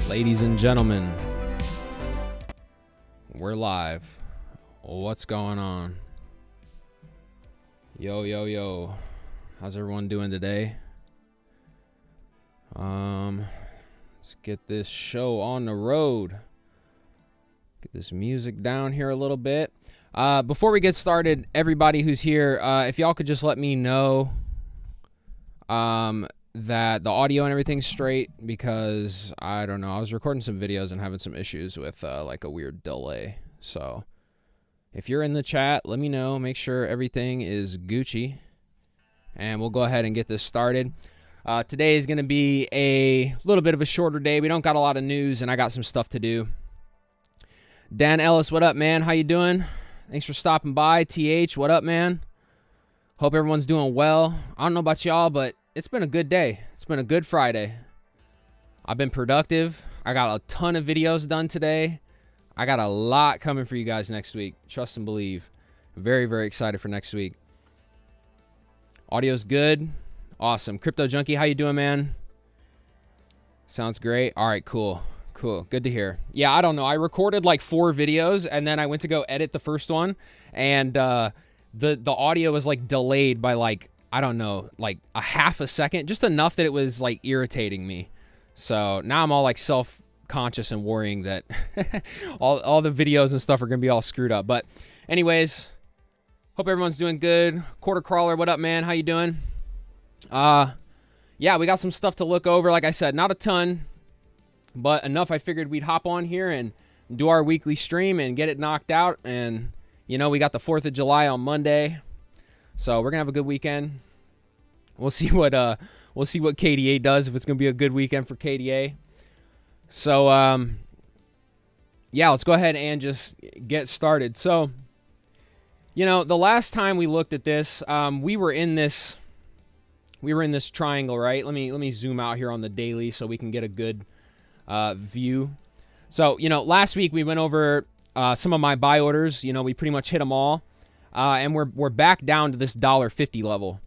Ladies and gentlemen, we're live. What's going on? Yo. How's everyone doing today? Let's get this show on the road. Get this music down here a little bit. Before we get started, everybody who's here, if y'all could just let me know that the audio and everything's straight, because I don't know, I was recording some videos and having some issues with like a weird delay. So if you're in the chat, let me know, make sure everything is Gucci, and we'll go ahead and get this started. Today is going to be a little bit of a shorter day. We don't got a lot of news, and I got some stuff to do. Dan Ellis, what up, man? How you doing? Thanks for stopping by. TH, what up, man? Hope everyone's doing well. I don't know about y'all, but it's been a good day. It's been a good Friday. I've been productive. I got a ton of videos done today. I got a lot coming for you guys next week. Trust and believe. Very, very excited for next week. Audio's good. Awesome. Crypto Junkie, how you doing, man? Sounds great. All right, cool. Good to hear. Yeah, I don't know. I recorded like 4 videos, and then I went to go edit the first one, and the audio was like delayed by like, I don't know, like a half a second, just enough that it was like irritating me. So now I'm all like self-conscious and worrying that all the videos and stuff are going to be all screwed up. But anyways, hope everyone's doing good. Quarter Crawler, what up, man? How you doing? Yeah, we got some stuff to look over. Like I said, not a ton, but enough I figured we'd hop on here and do our weekly stream and get it knocked out. And, you know, we got the 4th of July on Monday, so we're going to have a good weekend. We'll see what KDA does, if it's going to be a good weekend for KDA. So, yeah, let's go ahead and just get started. So, you know, the last time we looked at this, we were in this triangle, right? Let me zoom out here on the daily so we can get a good view. So, you know, last week we went over some of my buy orders. You know, we pretty much hit them all, and we're back down to this $1.50 level.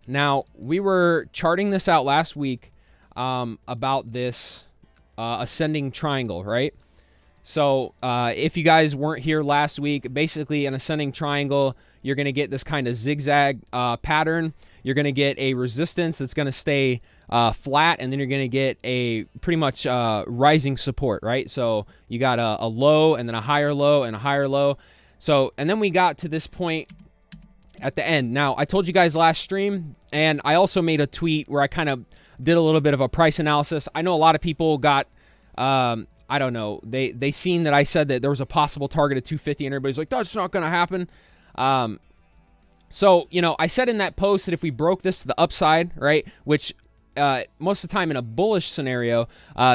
Now, we were charting this out last week about this ascending triangle, right? So if you guys weren't here last week, basically an ascending triangle, you're going to get this kind of zigzag pattern. You're going to get a resistance that's going to stay flat, and then you're going to get a pretty much rising support, right? So you got a low, and then a higher low, and a higher low. So, and then we got to this point at the end. Now, I told you guys last stream, and I also made a tweet where I kind of did a little bit of a price analysis. I know a lot of people got, I don't know, they seen that I said that there was a possible target of 250, and everybody's like, that's not going to happen. So, you know, I said in that post that if we broke this to the upside, right, which most of the time in a bullish scenario,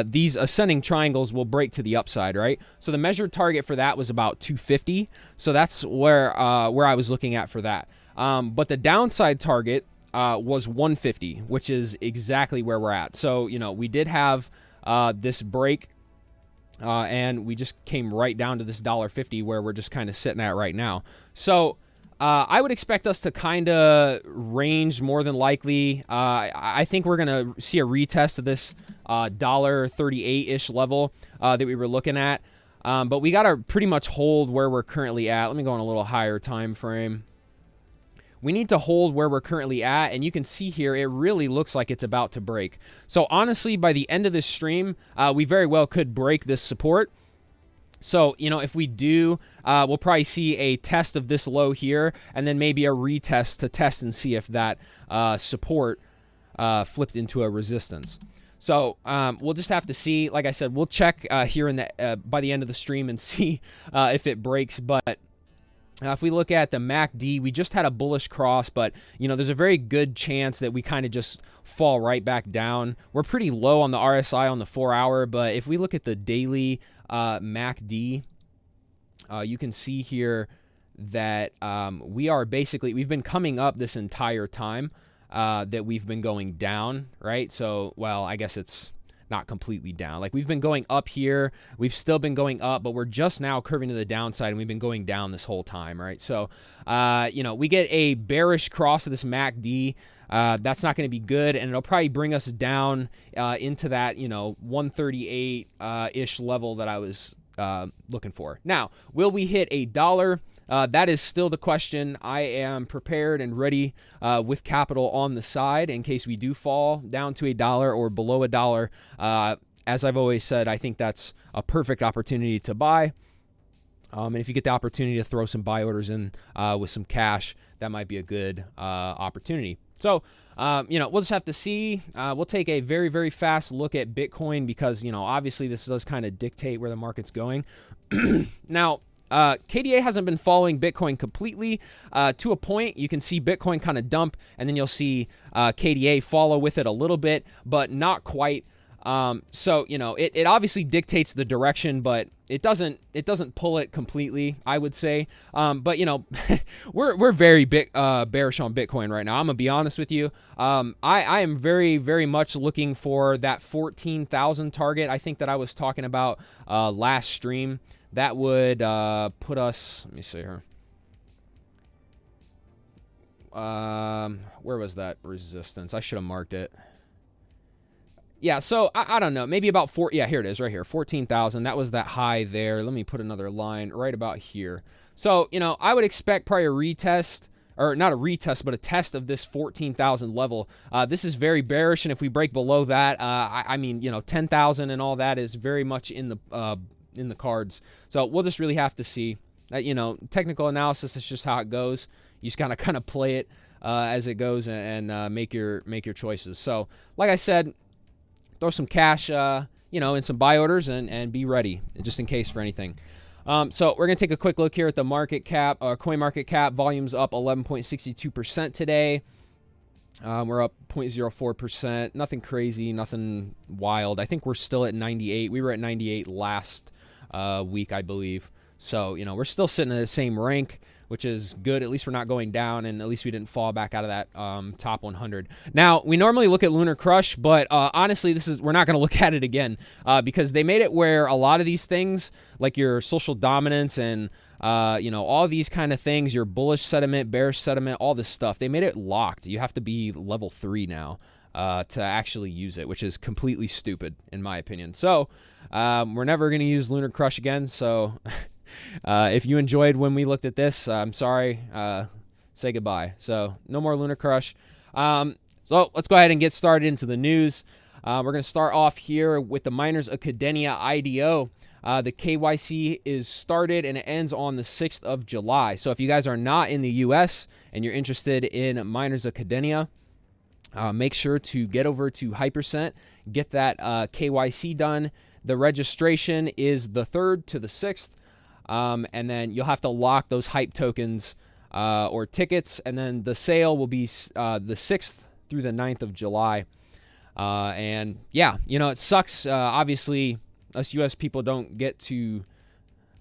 these ascending triangles will break to the upside, right? So the measured target for that was about 250. So that's where I was looking at for that. But the downside target was 150, which is exactly where we're at. So, you know, we did have this break, and we just came right down to this $1.50 where we're just kind of sitting at right now. So I would expect us to kind of range more than likely. I think we're going to see a retest of this $1.38-ish level that we were looking at. But we got to pretty much hold where we're currently at. Let me go on a little higher time frame. We need to hold where we're currently at, and you can see here it really looks like it's about to break. So honestly, by the end of this stream, we very well could break this support. So, you know, if we do, we'll probably see a test of this low here, and then maybe a retest to test and see if that support flipped into a resistance. So we'll just have to see. Like I said, we'll check here in the by the end of the stream and see if it breaks. But if we look at the MACD, we just had a bullish cross, but, you know, there's a very good chance that we kind of just fall right back down. We're pretty low on the RSI on the 4-hour, but if we look at the daily MACD, you can see here that we've been coming up this entire time that we've been going down, right? So, well, I guess it's not completely down. Like, we've been going up here, we've still been going up, but we're just now curving to the downside, and we've been going down this whole time, right? So, you know, we get a bearish cross of this MACD. That's not going to be good, and it'll probably bring us down into that, you know, 138-ish level that I was looking for. Now, will we hit $1? That is still the question. I am prepared and ready with capital on the side in case we do fall down to $1 or below $1. As I've always said, I think that's a perfect opportunity to buy. And if you get the opportunity to throw some buy orders in with some cash, that might be a good opportunity. So, you know, we'll just have to see. We'll take a very, very fast look at Bitcoin because, you know, obviously this does kind of dictate where the market's going. Now, KDA hasn't been following Bitcoin completely to a point. You can see Bitcoin kind of dump, and then you'll see KDA follow with it a little bit, but not quite. So, you know, it obviously dictates the direction, but it doesn't pull it completely, I would say. But, you know, we're very bearish on Bitcoin right now. I'm gonna be honest with you. I am very, very much looking for that 14,000 target. I think that I was talking about last stream. That would put us, let me see here. Where was that resistance? I should have marked it. Yeah, so I don't know, maybe about yeah, here it is right here, 14,000. That was that high there. Let me put another line right about here. So, you know, I would expect probably a retest, or not a retest, but a test of this 14,000 level. This is very bearish, and if we break below that, I mean, you know, 10,000 and all that is very much in the cards. So we'll just really have to see. You know, technical analysis is just how it goes. You just gotta kind of play it as it goes and make your choices. So, like I said, throw some cash, you know, in some buy orders and be ready just in case for anything. So we're going to take a quick look here at the market cap, coin market cap. Volume's up 11.62% today. We're up 0.04%. Nothing crazy, nothing wild. I think we're still at 98. We were at 98 last week, I believe. So, you know, we're still sitting in the same rank, which is good. At least we're not going down, and at least we didn't fall back out of that top 100. Now, we normally look at Lunar Crush, but honestly, we're not going to look at it again because they made it where a lot of these things, like your social dominance and you know, all these kind of things, your bullish sentiment, bearish sentiment, all this stuff, they made it locked. You have to be level 3 now to actually use it, which is completely stupid in my opinion. So we're never going to use Lunar Crush again. So if you enjoyed when we looked at this, I'm sorry, say goodbye. So no more Lunar Crush. So let's go ahead and get started into the news. We're going to start off here with the miners of Kadena IDO. The KYC is started and it ends on the 6th of July. So if you guys are not in the US and you're interested in miners of Kadena, make sure to get over to Hypercent, get that KYC done. The registration is the 3rd to the 6th. And then you'll have to lock those hype tokens or tickets, and then the sale will be the 6th through the 9th of July. And yeah, you know, it sucks. Obviously, us US people don't get to, you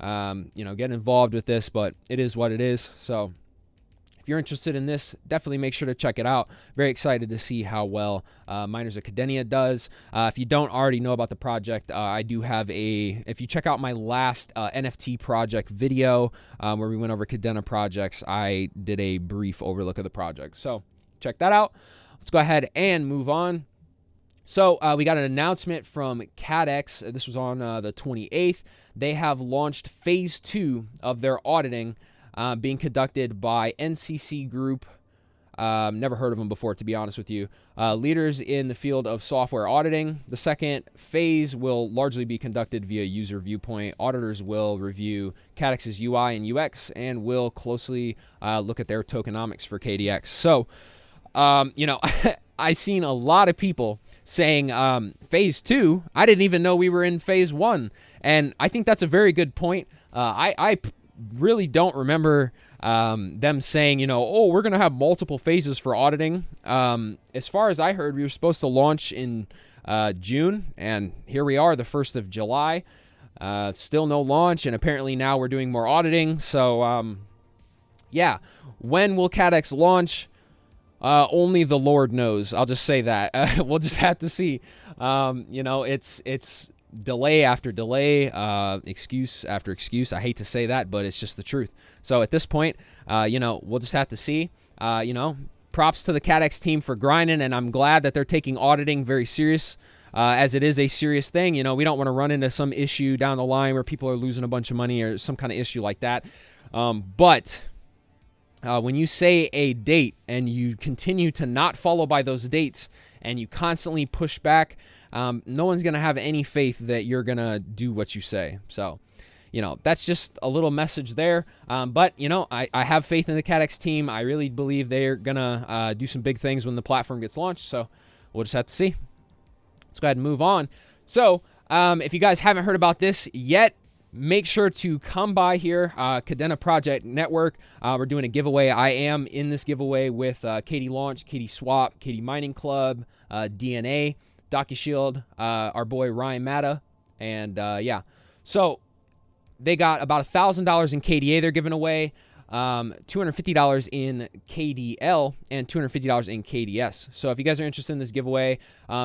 know, get involved with this, but it is what it is. So if you're interested in this, definitely make sure to check it out. Very excited to see how well Miners of Kadena does. If you don't already know about the project, I do have if you check out my last NFT project video where we went over Kadena projects, I did a brief overlook of the project. So check that out. Let's go ahead and move on. So we got an announcement from Kaddex. This was on the 28th. They have launched phase 2 of their auditing being conducted by NCC Group. Never heard of them before, to be honest with you. Leaders in the field of software auditing. The second phase will largely be conducted via user viewpoint. Auditors will review Kaddex's UI and UX and will closely look at their tokenomics for KDX. So, you know, I've seen a lot of people saying phase 2. I didn't even know we were in phase 1. And I think that's a very good point. I really don't remember them saying, you know, oh, we're going to have multiple phases for auditing. As far as I heard, we were supposed to launch in June, and here we are, the 1st of July. Still no launch, and apparently now we're doing more auditing. So, yeah, when will Kaddex launch? Only the Lord knows. I'll just say that. We'll just have to see. You know, it's delay after delay, excuse after excuse. I hate to say that, but it's just the truth. So at this point, you know, we'll just have to see. You know, props to the Kaddex team for grinding, and I'm glad that they're taking auditing very serious, as it is a serious thing. You know, we don't want to run into some issue down the line where people are losing a bunch of money or some kind of issue like that. But when you say a date and you continue to not follow by those dates and you constantly push back, no one's going to have any faith that you're going to do what you say. So, you know, that's just a little message there. But, you know, I have faith in the Kaddex team. I really believe they're going to do some big things when the platform gets launched. So we'll just have to see. Let's go ahead and move on. So if you guys haven't heard about this yet, make sure to come by here, Kadena Project Network. We're doing a giveaway. I am in this giveaway with KD Launch, KD Swap, KD Mining Club, DNA, DocuShield, our boy Ryan Matta, and yeah. So they got about $1,000 in KDA they're giving away, $250 in KDL, and $250 in KDS. So if you guys are interested in this giveaway,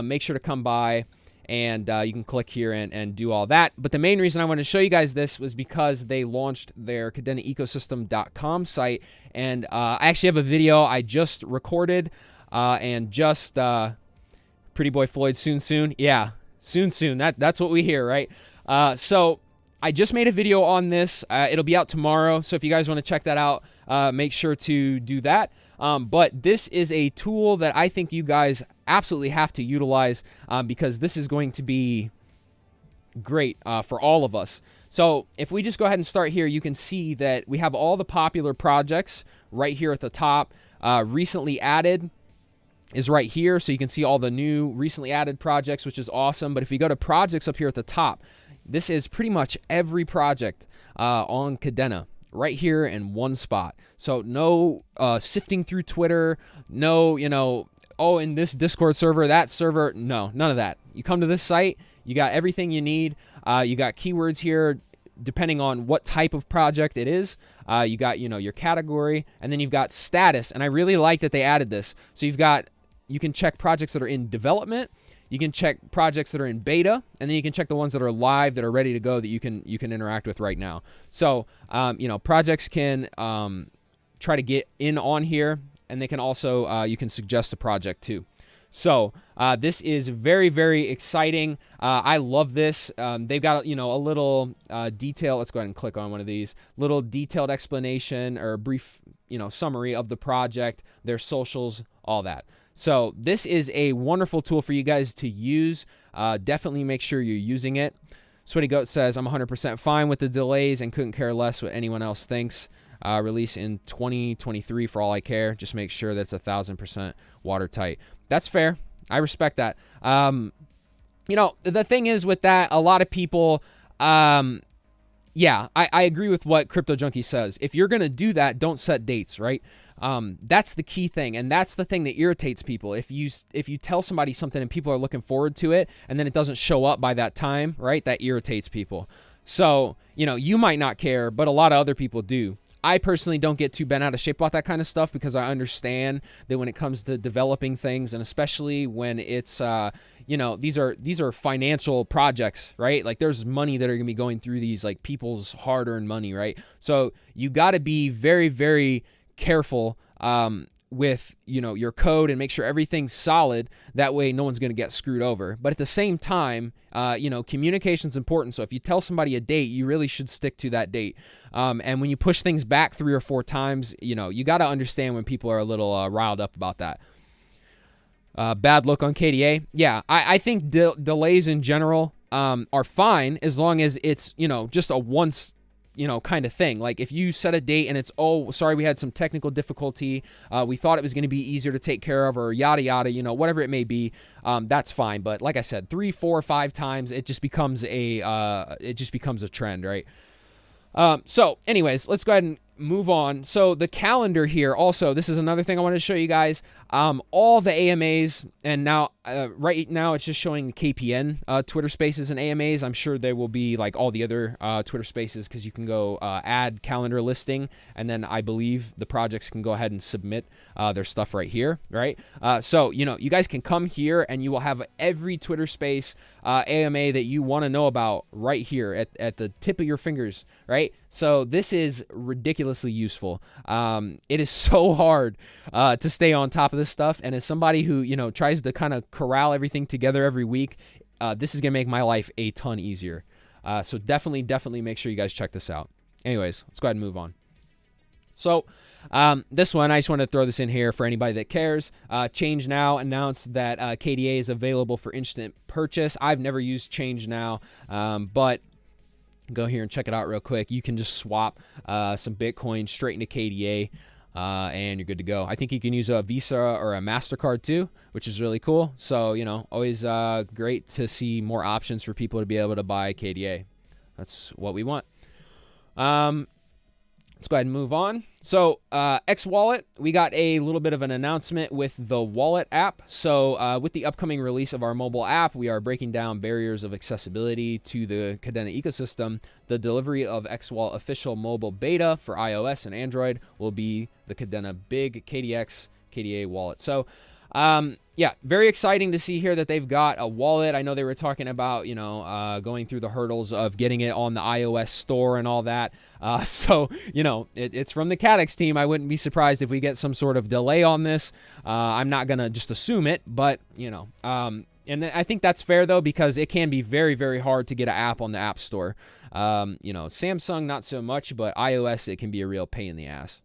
make sure to come by. And you can click here and do all that. But the main reason I wanted to show you guys this was because they launched their KadenaEcosystem.com site. And I actually have a video I just recorded and just Pretty Boy Floyd soon. Yeah, soon. That's what we hear, right? So I just made a video on this. It'll be out tomorrow. So if you guys want to check that out, make sure to do that. But this is a tool that I think you guys absolutely have to utilize because this is going to be great for all of us. So if we just go ahead and start here, you can see that we have all the popular projects right here at the top. Recently added is right here. So you can see all the new recently added projects, which is awesome. But if we go to projects up here at the top, this is pretty much every project on Kadena right here in one spot. So no sifting through Twitter, no, you know, oh, in this Discord server, that server, no, none of that. You come to this site, you got everything you need. You got keywords here, depending on what type of project it is. You got, you know, your category, and then you've got status. And I really like that they added this. So you can check projects that are in development. You can check projects that are in beta, and then you can check the ones that are live, that are ready to go, that you can interact with right now. So, you know, projects can try to get in on here, and they can also, you can suggest a project too. So this is very, very exciting. I love this. They've got, you know, a little detail. Let's go ahead and click on one of these. Little detailed explanation or brief, you know, summary of the project, their socials, all that. So this is a wonderful tool for you guys to use. Definitely make sure you're using it. Sweaty Goat says, I'm 100% fine with the delays and couldn't care less what anyone else thinks. Release in 2023 for all I care. Just make sure that's 1,000% watertight. That's fair. I respect that. You know, the thing is with that, a lot of people, yeah, I agree with what Crypto Junkie says. If you're going to do that, don't set dates, right? That's the key thing, and that's the thing that irritates people. If you tell somebody something and people are looking forward to it, and then it doesn't show up by that time, right? That irritates people. So, you know, you might not care, but a lot of other people do. I personally don't get too bent out of shape about that kind of stuff because I understand that when it comes to developing things, and especially when it's, you know, these are financial projects, right? Like there's money that are going to be going through these, like people's hard-earned money, right? So you got to be very, very careful with, you know, your code and make sure everything's solid. That way no one's going to get screwed over. But at the same time, you know, communication's important. So if you tell somebody a date, you really should stick to that date. And when you push things back 3 or 4 times, you know, you got to understand when people are a little riled up about that. Bad look on KDA. Yeah, I think delays in general are fine as long as it's, you know, just a once, you know, kind of thing. Like if you set a date and it's, oh, sorry, we had some technical difficulty. We thought it was going to be easier to take care of, or yada, yada, you know, whatever it may be. That's fine. But like I said, 3, 4, 5 times, it just becomes a trend, right? So anyways, let's go ahead and move on. So the calendar here also, this is another thing I wanted to show you guys. All the AMAs, and now right now it's just showing KPN Twitter Spaces and AMAs. I'm sure there will be like all the other Twitter Spaces, because you can go add calendar listing, and then I believe the projects can go ahead and submit their stuff right here, right? So, you know, you guys can come here and you will have every Twitter Space AMA that you want to know about right here at the tip of your fingers, right? So this is ridiculously useful. It is so hard to stay on top of this stuff, and as somebody who, you know, tries to kind of corral everything together every week, this is gonna make my life a ton easier. So definitely make sure you guys check this out. Anyways, let's go ahead and move on. So this one, I just want to throw this in here for anybody that cares. ChangeNOW announced that KDA is available for instant purchase. I've never used ChangeNOW, but go here and check it out real quick. You can just swap some Bitcoin straight into KDA, and you're good to go. I think you can use a Visa or a MasterCard too, which is really cool. So, you know, always great to see more options for people to be able to buy KDA. That's what we want. Let's go ahead and move on. So X Wallet, we got a little bit of an announcement with the Wallet app. So with the upcoming release of our mobile app, we are breaking down barriers of accessibility to the Kadena ecosystem. The delivery of X Wallet official mobile beta for iOS and Android will be the Kadena Big KDX KDA wallet. So yeah, very exciting to see here that they've got a wallet. I know they were talking about, you know, going through the hurdles of getting it on the iOS store and all that. So, you know, it's from the Kaddex team. I wouldn't be surprised if we get some sort of delay on this. I'm not going to just assume it, but, you know, and I think that's fair, though, because it can be very, very hard to get an app on the App Store. You know, Samsung, not so much, but iOS, it can be a real pain in the ass.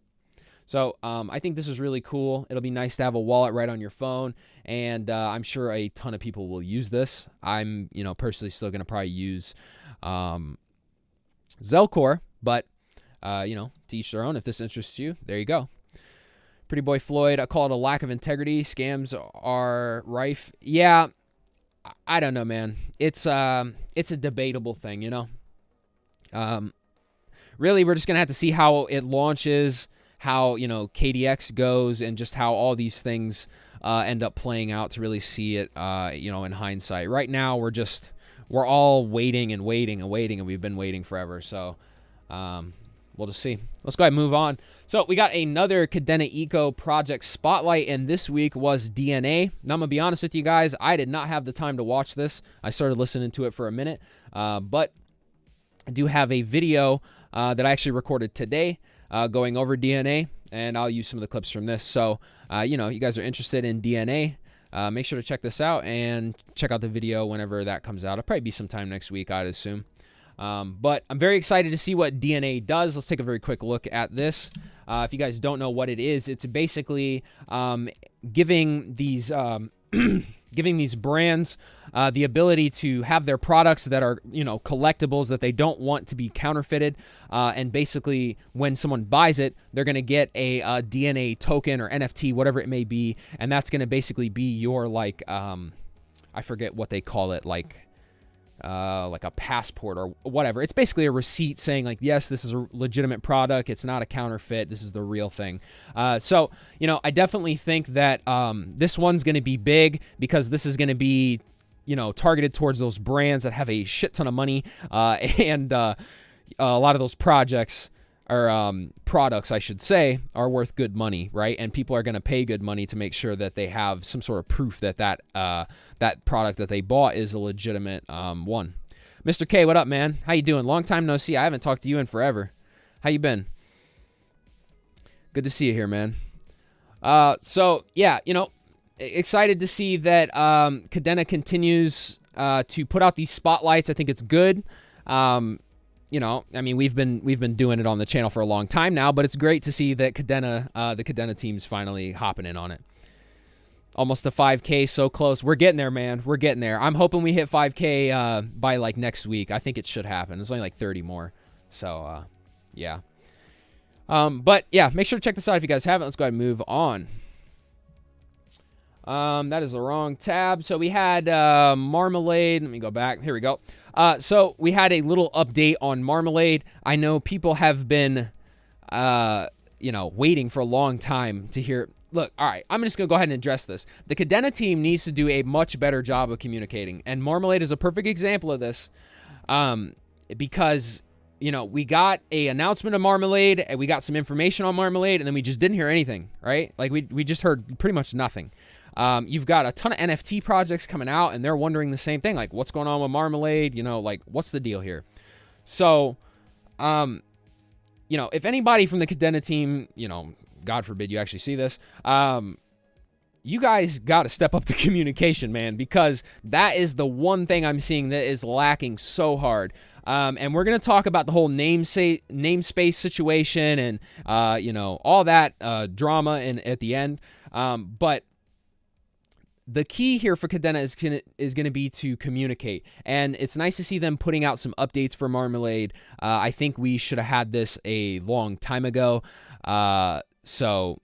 So I think this is really cool. It'll be nice to have a wallet right on your phone, and I'm sure a ton of people will use this. I'm, you know, personally still going to probably use Zelcore, but, you know, to each their own. If this interests you, there you go. Pretty Boy Floyd, I call it a lack of integrity. Scams are rife. Yeah, I don't know, man. It's a debatable thing, you know. Really, we're just going to have to see how it launches, how, you know, KDX goes, and just how all these things end up playing out to really see it, you know, in hindsight. Right now, we're all waiting, and we've been waiting forever. So we'll just see. Let's go ahead and move on. So we got another Kadena Eco project spotlight, and this week was DNA. Now, I'm going to be honest with you guys. I did not have the time to watch this. I started listening to it for a minute, but I do have a video that I actually recorded today going over DNA, and I'll use some of the clips from this. So, you know, you guys are interested in DNA, make sure to check this out and check out the video whenever that comes out. It'll probably be sometime next week, I'd assume. But I'm very excited to see what DNA does. Let's take a very quick look at this. If you guys don't know what it is, it's basically giving these giving these brands the ability to have their products that are, you know, collectibles that they don't want to be counterfeited. And basically, when someone buys it, they're going to get a DNA token or NFT, whatever it may be. And that's going to basically be your, like, I forget what they call it, like a passport or whatever. It's basically a receipt saying, like, yes, this is a legitimate product. It's not a counterfeit. This is the real thing. So, you know, I definitely think that this one's going to be big, because this is going to be, you know, targeted towards those brands that have a shit ton of money, and a lot of those projects or products, I should say, are worth good money, right? And people are going to pay good money to make sure that they have some sort of proof that that product that they bought is a legitimate one. Mr. K, what up, man? How you doing? Long time no see. I haven't talked to you in forever. How you been? Good to see you here, man. So yeah, you know, excited to see that Kadena continues to put out these spotlights. I think it's good. You know, I mean, we've been doing it on the channel for a long time now, but it's great to see that Kadena, the Kadena team's finally hopping in on it. Almost to 5K, so close. We're getting there, man. We're getting there. I'm hoping we hit 5K by, like, next week. I think it should happen. It's only like 30 more. So, yeah. But, yeah, make sure to check this out if you guys haven't. Let's go ahead and move on. That is the wrong tab. So we had Marmalade. Let me go back. Here we go. So we had a little update on Marmalade. I know people have been, you know, waiting for a long time to hear. look, all right, I'm just going to go ahead and address this. The Kadena team needs to do a much better job of communicating. And Marmalade is a perfect example of this, because, you know, we got a announcement of Marmalade and we got some information on Marmalade, and then we just didn't hear anything, right? Like we just heard pretty much nothing. You've got a ton of NFT projects coming out, and they're wondering the same thing, like, what's going on with Marmalade? You know, like, what's the deal here? So, you know, if anybody from the Kadena team, you know, God forbid you actually see this, you guys got to step up the communication, man, because that is the one thing I'm seeing that is lacking so hard. And we're going to talk about the whole namespace situation and, you know, all that drama at the end. But the key here for Kadena is going to be to communicate. And it's nice to see them putting out some updates for Marmalade. I think we should have had this a long time ago. So,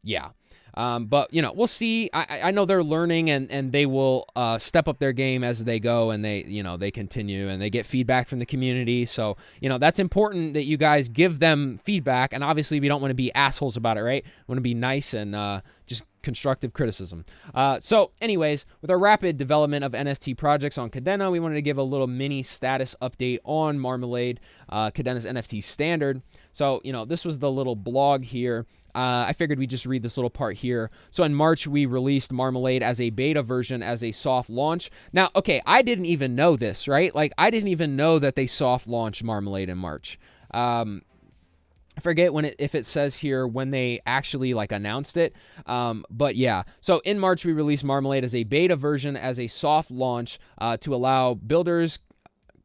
yeah. But, you know, we'll see. I know they're learning, and they will step up their game as they go, and they, you know, they continue, and they get feedback from the community. So, you know, that's important that you guys give them feedback. And obviously, we don't want to be assholes about it, right? We want to be nice and just constructive criticism. So anyways, with our rapid development of NFT projects on Kadena, we wanted to give a little mini status update on Marmalade, Kadena's NFT standard. So, you know, this was the little blog here. I figured we'd just read this little part here. So in March, we released Marmalade as a beta version, as a soft launch. Now, okay, I didn't even know this, right? Like, I didn't even know that they soft launched Marmalade in March. I forget if it says here when they actually like announced it. But yeah, so in March, we released Marmalade as a beta version, as a soft launch, to allow builders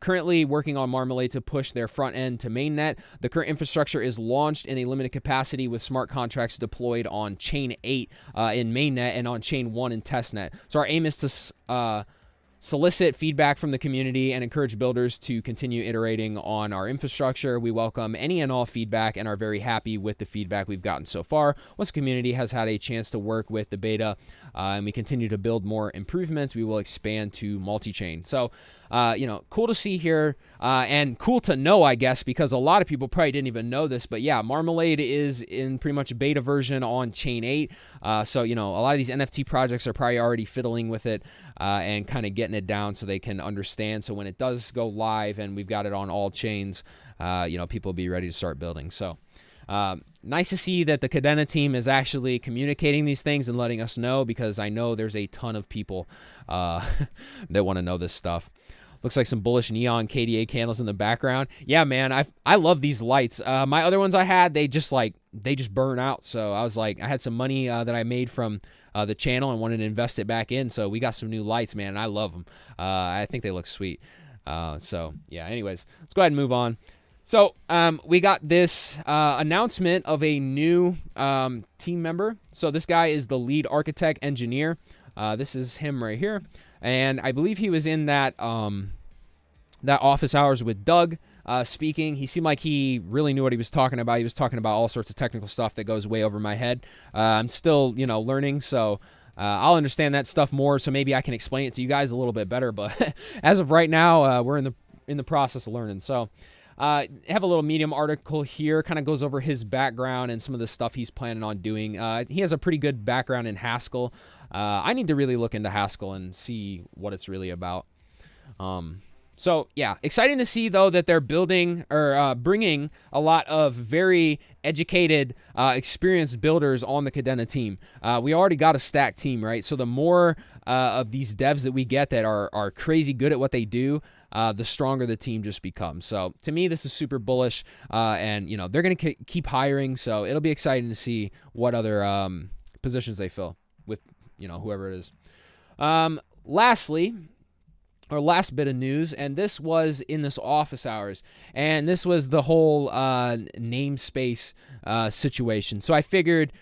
currently working on Marmalade to push their front end to mainnet. The current infrastructure is launched in a limited capacity with smart contracts deployed on Chain 8 in mainnet and on Chain 1 in testnet. So our aim is to solicit feedback from the community and encourage builders to continue iterating on our infrastructure. We welcome any and all feedback and are very happy with the feedback we've gotten so far. Once the community has had a chance to work with the beta and we continue to build more improvements, we will expand to multi-chain. So, you know, cool to see here and cool to know, I guess, because a lot of people probably didn't even know this. But yeah, Marmalade is in pretty much a beta version on Chain 8. So, you know, a lot of these NFT projects are probably already fiddling with it and kind of getting it down so they can understand. So when it does go live and we've got it on all chains, you know, people will be ready to start building. So nice to see that the Kadena team is actually communicating these things and letting us know, because I know there's a ton of people that want to know this stuff. Looks like some bullish neon KDA candles in the background. Yeah, man, I love these lights. My other ones I had, they just burn out. So I was like, I had some money that I made from the channel and wanted to invest it back in. So we got some new lights, man, and I love them. I think they look sweet. So yeah, anyways, let's go ahead and move on. So we got this announcement of a new team member. So this guy is the lead architect engineer. This is him right here. And I believe he was in that that office hours with Doug speaking. He seemed like he really knew what he was talking about. He was talking about all sorts of technical stuff that goes way over my head. I'm still, you know, learning, so I'll understand that stuff more. So maybe I can explain it to you guys a little bit better. But as of right now, we're in the process of learning. So I have a little Medium article here, kind of goes over his background and some of the stuff he's planning on doing. He has a pretty good background in Haskell. I need to really look into Haskell and see what it's really about. So yeah, exciting to see though that they're building or bringing a lot of very educated, experienced builders on the Kadena team. We already got a stacked team, right? So the more of these devs that we get that are crazy good at what they do, the stronger the team just becomes. So to me, this is super bullish, and you know they're going to keep hiring. So it'll be exciting to see what other positions they fill with, you know, whoever it is. Lastly, our last bit of news, and this was in this office hours, and this was the whole namespace situation. So I figured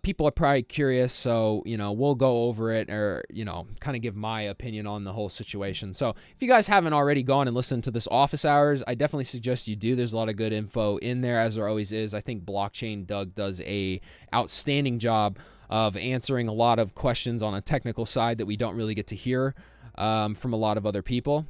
people are probably curious, so, you know, we'll go over it, or, you know, kind of give my opinion on the whole situation. So if you guys haven't already gone and listened to this office hours, I definitely suggest you do. There's a lot of good info in there, as there always is. I think Blockchain Doug does a outstanding job of answering a lot of questions on a technical side that we don't really get to hear from a lot of other people.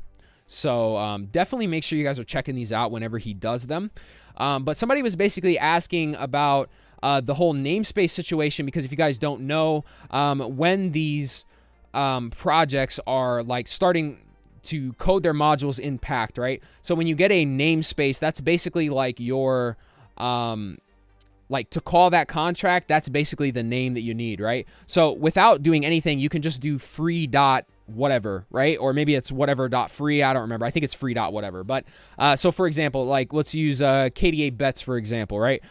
So definitely make sure you guys are checking these out whenever he does them. But somebody was basically asking about the whole namespace situation, because if you guys don't know, when these projects are like starting to code their modules in Pact, right? So when you get a namespace, that's basically like your like to call that contract, that's basically the name that you need, right? So without doing anything, you can just do free dot whatever, right? Or maybe it's whatever dot free. I don't remember. I think it's free dot whatever. But so for example, like let's use KDA bets for example, right?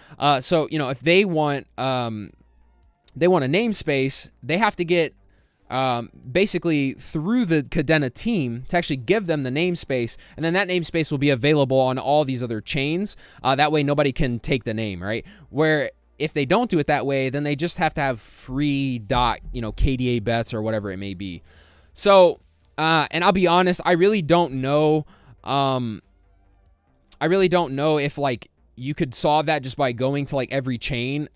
So you know, if they want a namespace, they have to get basically through the Kadena team to actually give them the namespace, and then that namespace will be available on all these other chains. That way nobody can take the name, right? Where if they don't do it that way, then they just have to have free dot, you know, KDA bets or whatever it may be. So, and I'll be honest, I really don't know if like you could solve that just by going to like every chain,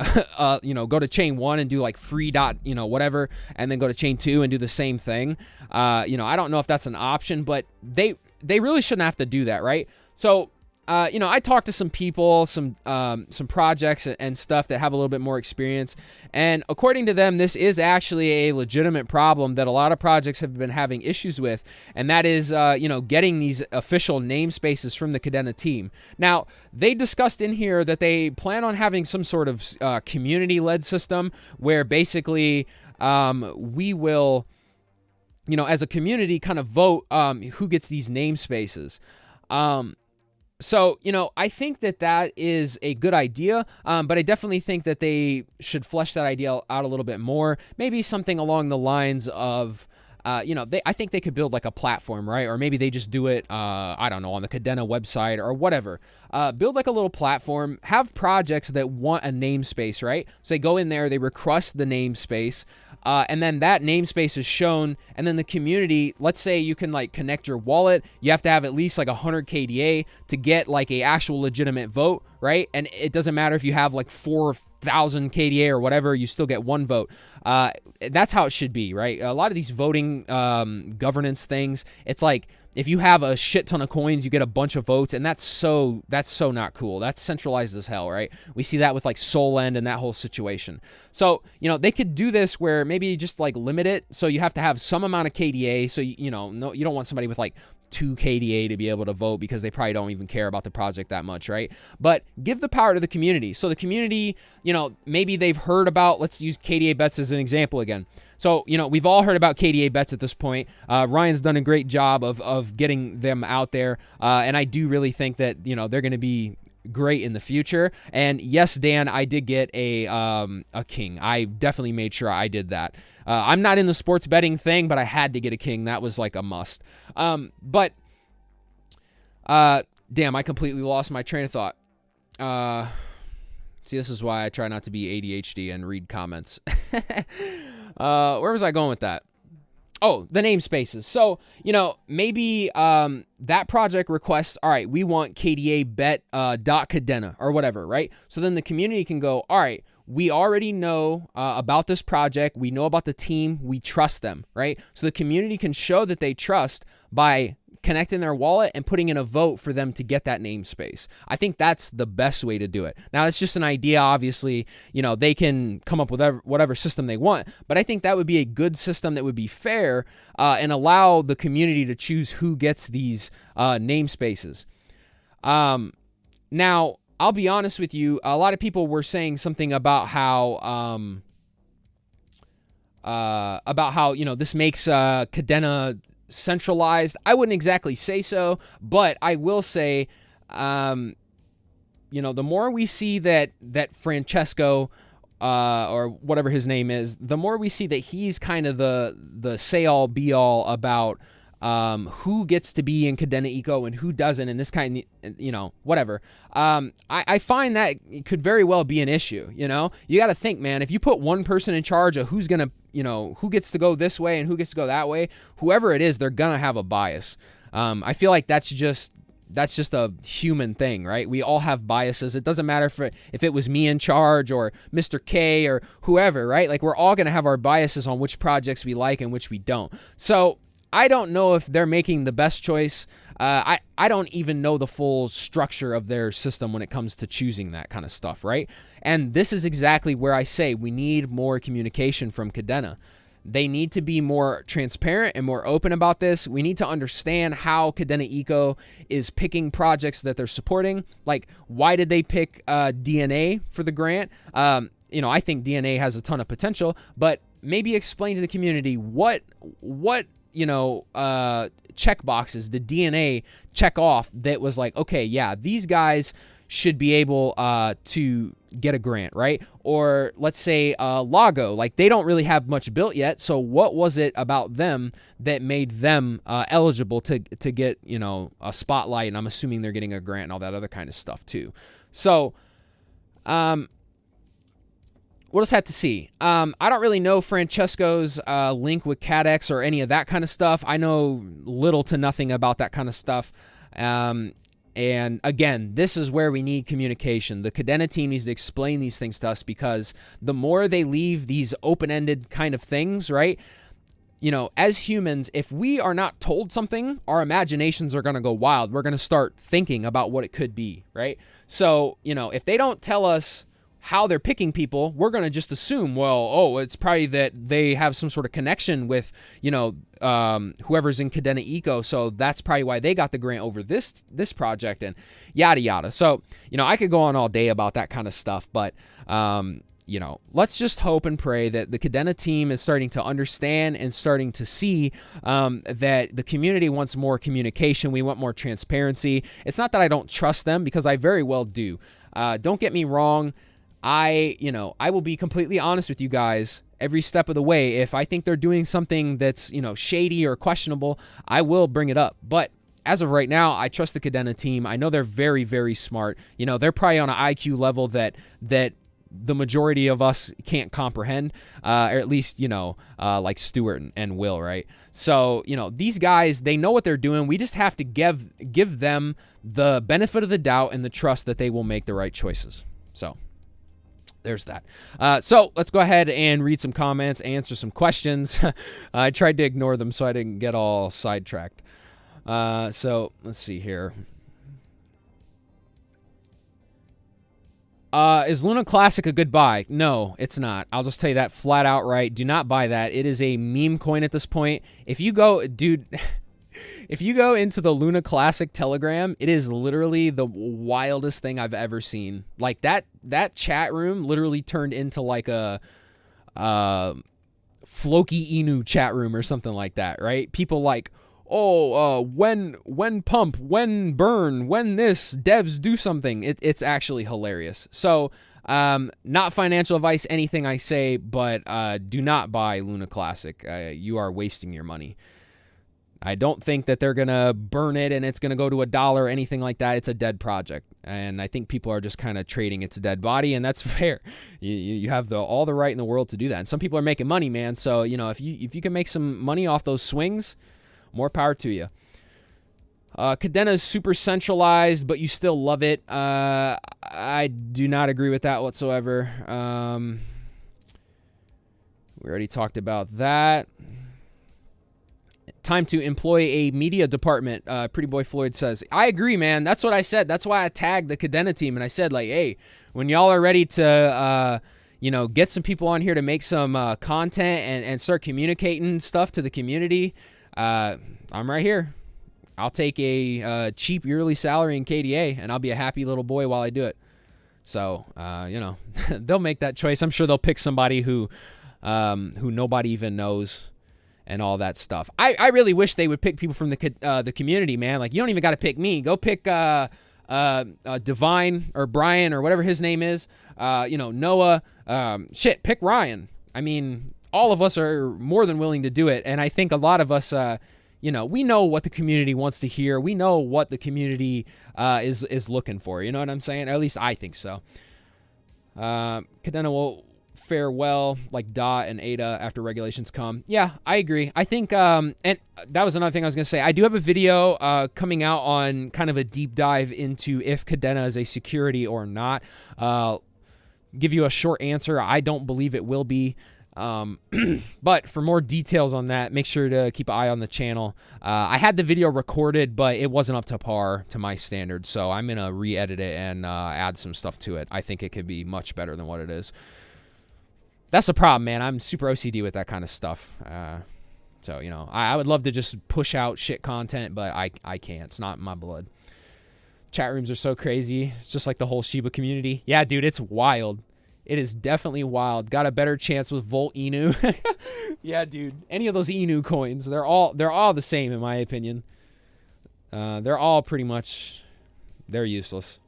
you know, go to chain 1 and do like free dot, you know, whatever, and then go to chain 2 and do the same thing. You know, I don't know if that's an option, but they really shouldn't have to do that, right? So, you know, I talked to some people, some projects and stuff that have a little bit more experience, and according to them, this is actually a legitimate problem that a lot of projects have been having issues with, and that is, you know, getting these official namespaces from the Kadena team. Now, they discussed in here that they plan on having some sort of community-led system where basically we will, you know, as a community, kind of vote who gets these namespaces. So, you know, I think that that is a good idea, but I definitely think that they should flesh that idea out a little bit more. Maybe something along the lines of, you know, I think they could build like a platform, right? Or maybe they just do it, I don't know, on the Kadena website or whatever. Build like a little platform, have projects that want a namespace, right? So they go in there, they request the namespace, and then that namespace is shown, and then the community, let's say you can like connect your wallet, you have to have at least like 100 KDA to get like a actual legitimate vote, right? And it doesn't matter if you have like 4,000 KDA or whatever, you still get one vote. That's how it should be, right? A lot of these voting governance things, it's like if you have a shit ton of coins, you get a bunch of votes, and that's so not cool. That's centralized as hell, right? We see that with like Solend and that whole situation. So, you know, they could do this where maybe you just like limit it, so you have to have some amount of KDA. So you know, no, you don't want somebody with like 2 KDA to be able to vote because they probably don't even care about the project that much, right? But give the power to the community. So the community, you know, maybe they've heard about, let's use KDA bets as an example again. So, you know, we've all heard about KDA bets at this point. Ryan's done a great job of getting them out there. And I do really think that, you know, they're going to be great in the future. And yes, Dan, I did get a king. I definitely made sure I did that. I'm not in the sports betting thing, but I had to get a king. That was like a must. But damn, I completely lost my train of thought. See, this is why I try not to be ADHD and read comments. Where was I going with that? Oh, the namespaces. So, you know, maybe that project requests, all right, we want KDA bet .kadena or whatever, right? So then the community can go, all right, we already know about this project. We know about the team. We trust them, right? So the community can show that they trust by connecting their wallet and putting in a vote for them to get that namespace. I think that's the best way to do it. Now, it's just an idea. Obviously, you know, they can come up with whatever system they want, but I think that would be a good system that would be fair and allow the community to choose who gets these namespaces. Now, I'll be honest with you. A lot of people were saying something about how, you know, this makes Kadena centralized. I wouldn't exactly say so, but I will say, you know, the more we see that Francesco, or whatever his name is, the more we see that he's kind of the say all be all about who gets to be in Kadena Eco and who doesn't, and this kind of, you know, whatever. I find that it could very well be an issue. You know, you got to think, man, if you put one person in charge of who's going to, you know, who gets to go this way and who gets to go that way, whoever it is, they're going to have a bias. I feel like that's just a human thing, right? We all have biases. It doesn't matter if it was me in charge or Mr. K or whoever, right? Like, we're all going to have our biases on which projects we like and which we don't. So I don't know if they're making the best choice. I don't even know the full structure of their system when it comes to choosing that kind of stuff, right? And this is exactly where I say we need more communication from Kadena. They need to be more transparent and more open about this. We need to understand how Kadena Eco is picking projects that they're supporting. Like, why did they pick DNA for the grant? I think DNA has a ton of potential, but maybe explain to the community what check boxes did DNA check off that was like, okay, yeah, these guys should be able to get a grant, right? Or let's say Lago, like they don't really have much built yet. So what was it about them that made them eligible to get, a spotlight? And I'm assuming they're getting a grant and all that other kind of stuff too. So we'll just have to see. I don't really know Francesco's link with Kaddex or any of that kind of stuff. I know little to nothing about that kind of stuff. And again, this is where we need communication. The Kadena team needs to explain these things to us, because the more they leave these open-ended kind of things, right? As humans, if we are not told something, our imaginations are going to go wild. We're going to start thinking about what it could be, right? So, if they don't tell us how they're picking people, we're going to just assume, well, it's probably that they have some sort of connection with, whoever's in Kadena Eco. So that's probably why they got the grant over this project and yada, yada. So, I could go on all day about that kind of stuff, but, let's just hope and pray that the Kadena team is starting to understand and starting to see that the community wants more communication. We want more transparency. It's not that I don't trust them, because I very well do. Don't get me wrong. I will be completely honest with you guys every step of the way. If I think they're doing something that's, shady or questionable, I will bring it up. But as of right now, I trust the Kadena team. I know they're very, very smart. They're probably on an IQ level that the majority of us can't comprehend, or at least, like Stuart and Will, right? So, these guys, they know what they're doing. We just have to give them the benefit of the doubt and the trust that they will make the right choices. So there's that. So let's go ahead and read some comments, answer some questions. I tried to ignore them so I didn't get all sidetracked. So let's see here. Is Luna Classic a good buy? No, it's not. I'll just tell you that flat out right. Do not buy that. It is a meme coin at this point. If you go, dude... If you go into the Luna Classic Telegram, it is literally the wildest thing I've ever seen. Like that chat room literally turned into like a Floki Inu chat room or something like that, right? People like, when pump, when burn, when this, devs do something. It's actually hilarious. So, not financial advice, anything I say, but do not buy Luna Classic. You are wasting your money. I don't think that they're going to burn it and it's going to go to $1 or anything like that. It's a dead project. And I think people are just kind of trading its dead body, and that's fair. You have all the right in the world to do that. And some people are making money, man. So, if you can make some money off those swings, more power to you. Kadena is super centralized, but you still love it. I do not agree with that whatsoever. We already talked about that. Time to employ a media department, Pretty Boy Floyd says. I agree, man. That's what I said. That's why I tagged the Kadena team, and I said, like, hey, when y'all are ready to, get some people on here to make some content and start communicating stuff to the community, I'm right here. I'll take a cheap yearly salary in KDA, and I'll be a happy little boy while I do it. So, they'll make that choice. I'm sure they'll pick somebody who nobody even knows. And all that stuff. I really wish they would pick people from the community, man. Like, you don't even got to pick me. Go pick Divine or Brian or whatever his name is. Noah. Pick Ryan. I mean, all of us are more than willing to do it. And I think a lot of us, we know what the community wants to hear. We know what the community is looking for. You know what I'm saying? Or at least I think so. Kadena will fare well like DOT and ADA after regulations come. Yeah, I agree. I think, and that was another thing I was going to say. I do have a video coming out on kind of a deep dive into if Kadena is a security or not. Give you a short answer. I don't believe it will be. But for more details on that, make sure to keep an eye on the channel. I had the video recorded, but it wasn't up to par to my standards, so I'm going to re-edit it and add some stuff to it. I think it could be much better than what it is. That's the problem, man. I'm super OCD with that kind of stuff. So, you know, I would love to just push out shit content, but I can't. It's not in my blood. Chat rooms are so crazy. It's just like the whole Shiba community. Yeah, dude, it's wild. It is definitely wild. Got a better chance with Volt Inu. Yeah, dude. Any of those Inu coins, they're all the same in my opinion. They're all pretty much, they're useless.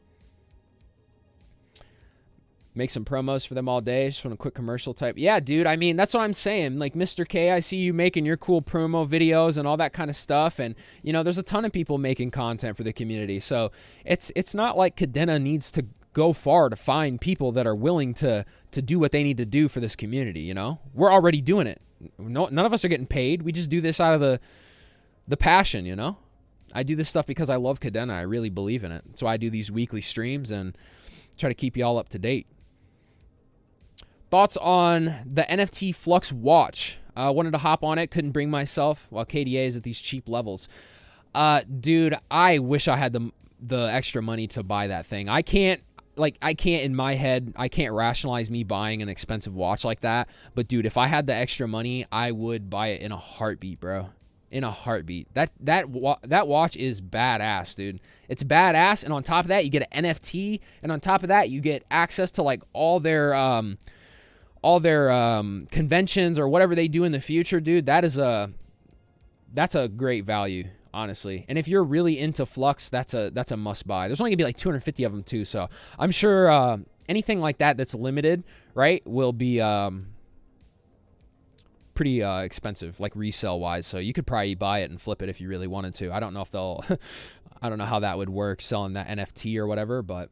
Make some promos for them all day. Just want a quick commercial type. Yeah, dude. I mean, that's what I'm saying. Like, Mr. K, I see you making your cool promo videos and all that kind of stuff. And, you know, there's a ton of people making content for the community. So it's not like Kadena needs to go far to find people that are willing to do what they need to do for this community, you know? We're already doing it. None of us are getting paid. We just do this out of the passion, you know? I do this stuff because I love Kadena. I really believe in it. So I do these weekly streams and try to keep you all up to date. Thoughts on the NFT Flux watch? Wanted to hop on it, couldn't bring myself while KDA is at these cheap levels. Dude, I wish I had the extra money to buy that thing. I can't in my head, I can't rationalize me buying an expensive watch like that. But dude, if I had the extra money, I would buy it in a heartbeat, bro. In a heartbeat. That watch is badass, dude. It's badass, and on top of that, you get an NFT, and on top of that, you get access to like all their conventions or whatever they do in the future, dude. That's a great value, honestly. And if you're really into Flux, that's a must buy. There's only gonna be like 250 of them too, so I'm sure anything like that that's limited, right, will be pretty expensive, like resale wise. So you could probably buy it and flip it if you really wanted to. I don't know if they'll I don't know how that would work, selling that NFT or whatever, but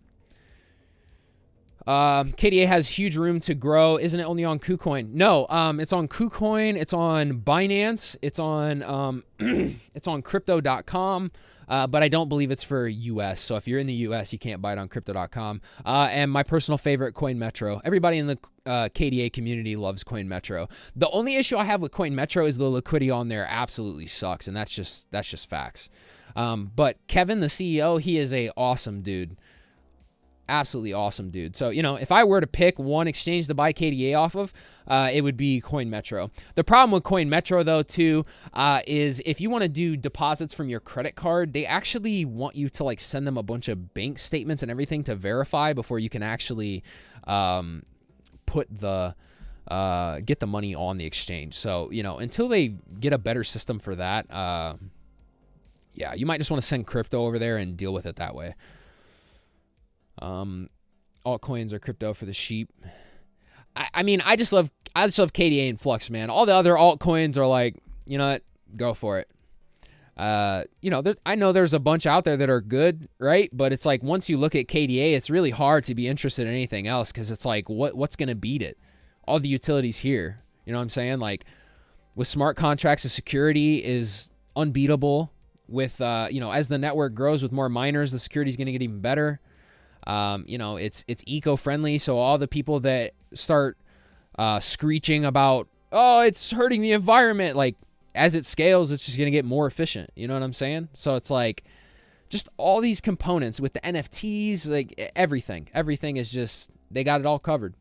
KDA has huge room to grow. Isn't it only on KuCoin? No, it's on KuCoin. It's on Binance. It's on it's on Crypto.com. But I don't believe it's for US. So if you're in the US, you can't buy it on Crypto.com. And my personal favorite, Coin Metro. Everybody in the KDA community loves Coin Metro. The only issue I have with Coin Metro is the liquidity on there absolutely sucks, and that's just facts. But Kevin, the CEO, he is a awesome dude. Absolutely awesome dude. So, you know, if I were to pick one exchange to buy KDA off of, it would be Coin Metro. The problem with Coin Metro, though, too, is if you want to do deposits from your credit card, they actually want you to like send them a bunch of bank statements and everything to verify before you can actually get the money on the exchange. So, you know, until they get a better system for that, yeah, you might just want to send crypto over there and deal with it that way. Altcoins or crypto for the sheep. I mean, I just love KDA and Flux, man. All the other altcoins are like, you know what, go for it. You know, I know there's a bunch out there that are good, right? But it's like once you look at KDA, it's really hard to be interested in anything else because it's like, what's going to beat it? All the utilities here. You know what I'm saying? Like with smart contracts, the security is unbeatable. With, you know, as the network grows with more miners, the security is going to get even better. You know, it's eco-friendly, so all the people that start screeching about, oh, it's hurting the environment, like, as it scales, it's just going to get more efficient. You know what I'm saying? So it's like, just all these components with the NFTs, like, everything is just, they got it all covered.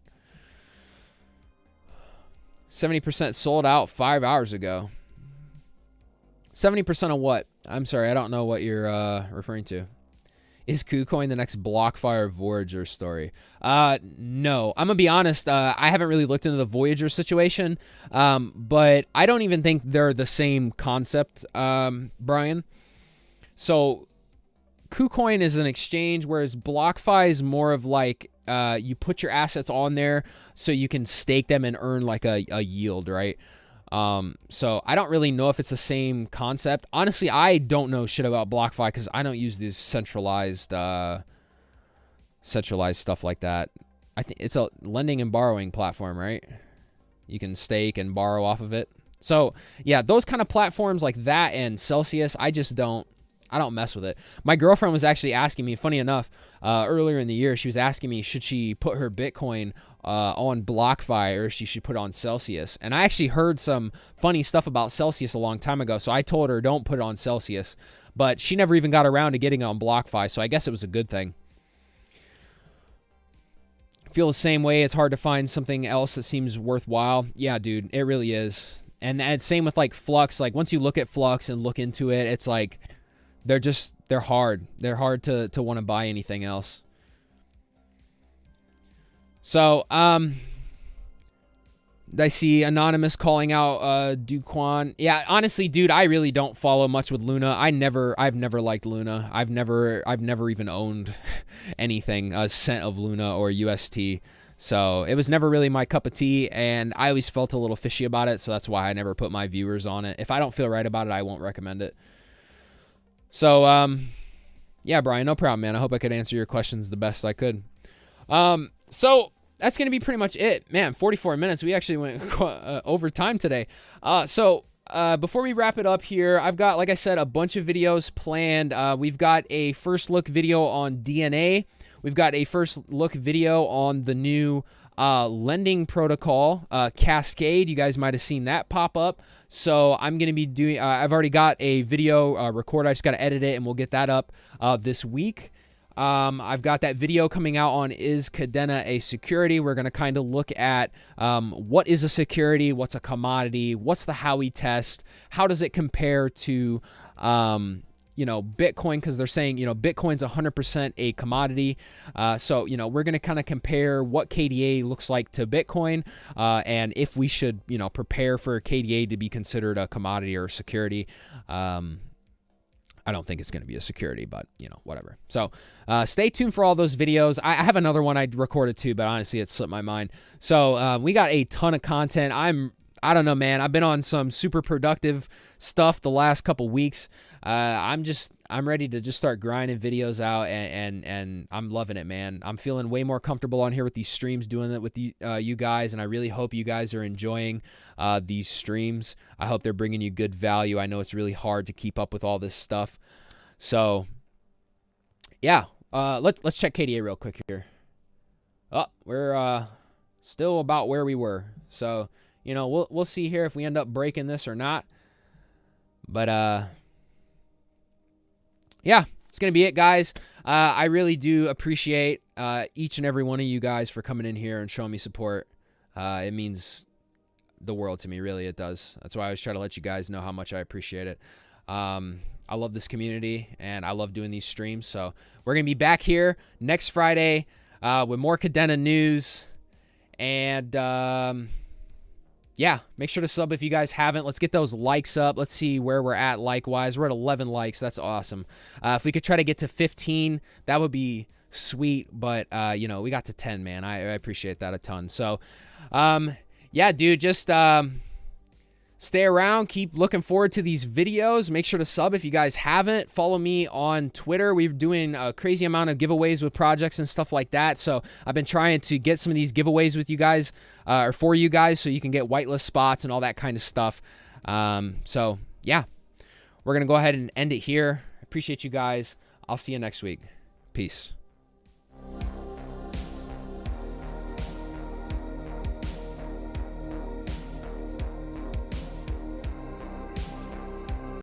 70% sold out 5 hours ago. 70% of what? I'm sorry, I don't know what you're referring to. Is KuCoin the next BlockFi Voyager story? No. I'm going to be honest. I haven't really looked into the Voyager situation, but I don't even think they're the same concept, Brian. So KuCoin is an exchange, whereas BlockFi is more of like you put your assets on there so you can stake them and earn like a yield, right? So I don't really know if it's the same concept. Honestly, I don't know shit about BlockFi because I don't use these centralized stuff like that. I think it's a lending and borrowing platform, right? You can stake and borrow off of it. So yeah, those kind of platforms like that and Celsius, I just don't I don't mess with it. My girlfriend was actually asking me, funny enough, earlier in the year, she was asking me, should she put her Bitcoin on BlockFi or she should put it on Celsius? And I actually heard some funny stuff about Celsius a long time ago, so I told her don't put it on Celsius. But she never even got around to getting it on BlockFi, so I guess it was a good thing. Feel the same way. It's hard to find something else that seems worthwhile. Yeah, dude, it really is. And same with like Flux. Like once you look at Flux and look into it, it's like they're hard. They're hard to want to buy anything else. So, I see Anonymous calling out Duquan. Yeah, honestly, dude, I really don't follow much with Luna. I've never liked Luna. I've never even owned anything a cent of Luna or UST. So it was never really my cup of tea, and I always felt a little fishy about it. So that's why I never put my viewers on it. If I don't feel right about it, I won't recommend it. So yeah, Brian, no problem, man. I hope I could answer your questions the best I could. So that's going to be pretty much it. Man, 44 minutes. We actually went over time today. So before we wrap it up here, I've got, like I said, a bunch of videos planned. We've got a first look video on DNA. We've got a first look video on the new lending protocol, Cascade. You guys might have seen that pop up. So I'm going to be doing, I've already got a video recorded. I just got to edit it and we'll get that up this week. I've got that video coming out on is Kadena a security. We're going to kind of look at what is a security, what's a commodity, what's the Howey test, how does it compare to Bitcoin, because they're saying, Bitcoin's 100% a commodity. So, we're going to kind of compare what KDA looks like to Bitcoin, and if we should, prepare for KDA to be considered a commodity or a security. I don't think it's going to be a security, but, whatever. So stay tuned for all those videos. I have another one I recorded too, but honestly, it slipped my mind. So we got a ton of content. I don't know, man. I've been on some super productive stuff the last couple weeks. I'm ready to just start grinding videos out, and I'm loving it, man. I'm feeling way more comfortable on here with these streams, doing it with you guys, and I really hope you guys are enjoying these streams. I hope they're bringing you good value. I know it's really hard to keep up with all this stuff. So, yeah, let's check KDA real quick here. Oh, we're still about where we were. So, we'll see here if we end up breaking this or not. But, yeah, it's going to be it, guys. I really do appreciate each and every one of you guys for coming in here and showing me support. It means the world to me, really, it does. That's why I always try to let you guys know how much I appreciate it. I love this community, and I love doing these streams. So we're going to be back here next Friday with more Kadena news. And, yeah, make sure to sub if you guys haven't. Let's get those likes up. Let's see where we're at like-wise. We're at 11 likes. That's awesome. If we could try to get to 15, that would be sweet. But, we got to 10, man. I appreciate that a ton. So, yeah, dude, just stay around. Keep looking forward to these videos. Make sure to sub if you guys haven't. Follow me on Twitter. We're doing a crazy amount of giveaways with projects and stuff like that. So I've been trying to get some of these giveaways with you guys, or for you guys, so you can get whitelist spots and all that kind of stuff. So, yeah, we're going to go ahead and end it here. Appreciate you guys. I'll see you next week. Peace.